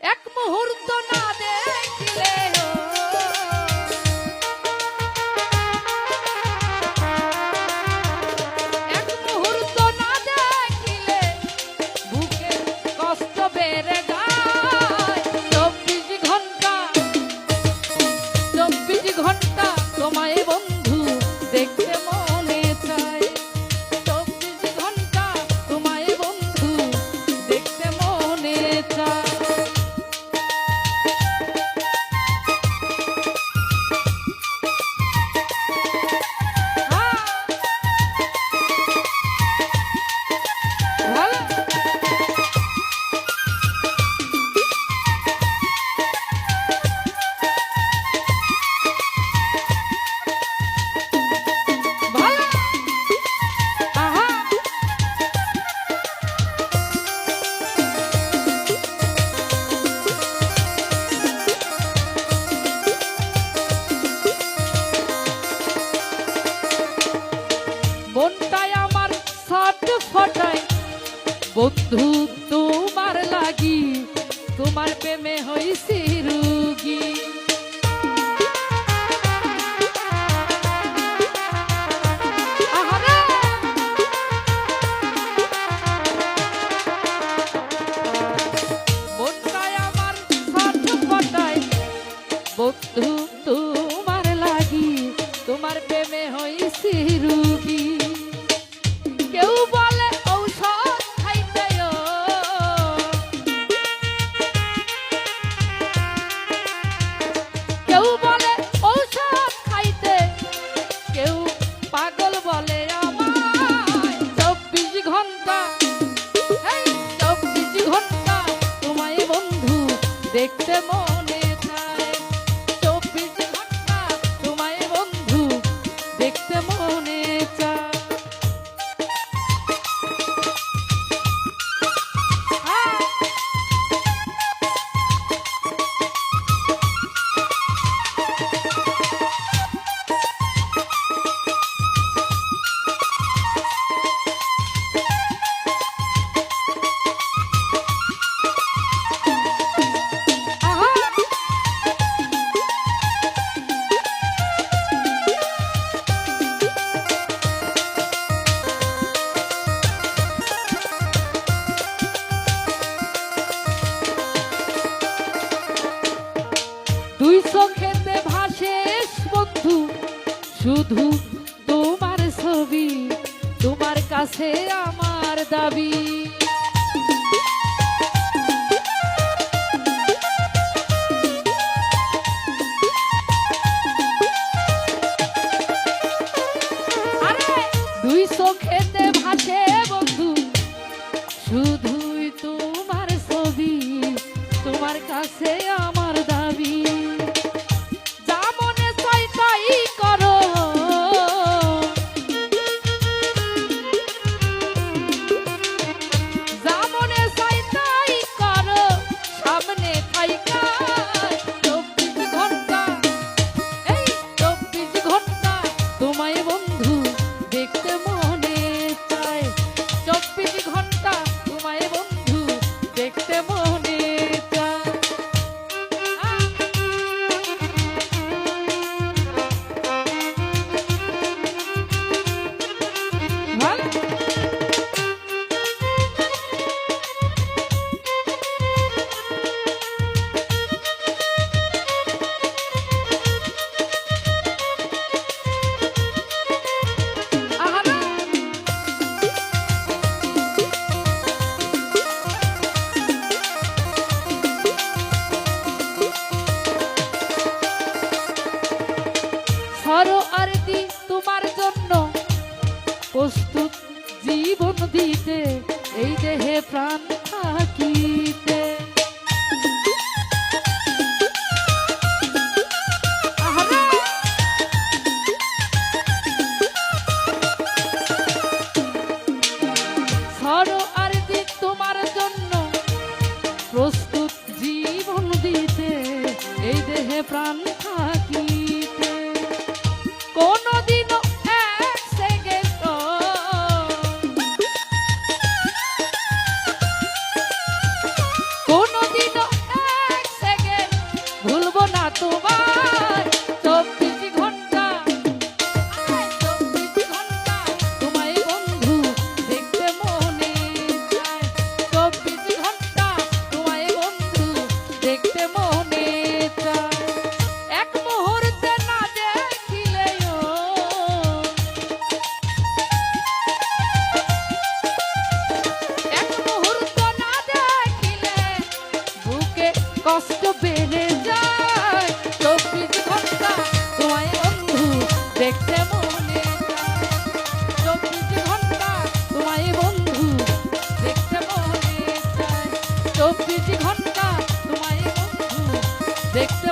এক মুহূর্ত না দেখিলে এক মুহূর্ত না দেখিলে বুকে কষ্ট বেড়ে যায়। 24 ঘন্টা তোমায় বন্ধু দেখতে মনে চায়। 24 ঘন্টা তোমায় বন্ধু দেখতে মনে চায়। মনটাই আমার ছটফটায় বন্ধু তোমার লাগি, তোমার প্রেমে হইছি রোগী। আহারে মনটাই আমার ছটফটায় বন্ধু তোমার লাগি, তোমার প্রেমে হইছি রোগী। কেউ বলে ঔষধ খাইতে কেউ বলে ঔষধ খাইতে, কেউ পাগল বলে আমায়। 24 ঘন্টা 24 ঘন্টা তোমায় বন্ধু দেখতে মনে চায়। 24 ঘন্টা তোমায় বন্ধু দেখতে মনে চায়। দুই চোখেতে ভাসে বন্ধু শুধু তোমার ছবি, তোমার কাছে আমার দাবি। আরে দুই চোখেতে ভাসে বন্ধু শুধুই তোমার ছবি, তোমার কাছে আমার দাবি। যা মনে চাই তাই করো, যা মনে চাই তাই করো, সামনে থাইকা। 24 ঘন্টা 24 ঘন্টা তোমায় বন্ধু দেখতে মনে চায়। 24 ঘন্টা তোমায় বন্ধু দেখতে মনে চায়। ভালো আহারে সরো আরতি তোমার জন্য প্রস্তুত জীবন দিতে, এই দেহে প্রাণ থাকিতে। আহারে সরো আরতি তোমার জন্য প্রস্তুত জীবন দিতে, এই দেহে প্রাণ থাকিতে। কোনদিনও এক সেকেন্ড কোনদিনও তোমায় 24 ঘন্টা 24 ঘন্টা তোমায় বন্ধু দেখতে মনে চায় 24 ঘন্টা তোমায় বন্ধু দেখতে মনে চায় এক মুহূর্তে না দেখিলেও এক মুহূর্ত না দেখিলে বুকে কষ্ট বেড়ে যায় 24 ঘন্টা তোমায় বন্ধু দেখতে মনে চায় 24 ঘন্টা তোমায় বন্ধু দেখতে মনে চায় 24 ঘন্টা তোমায় বন্ধু দেখতে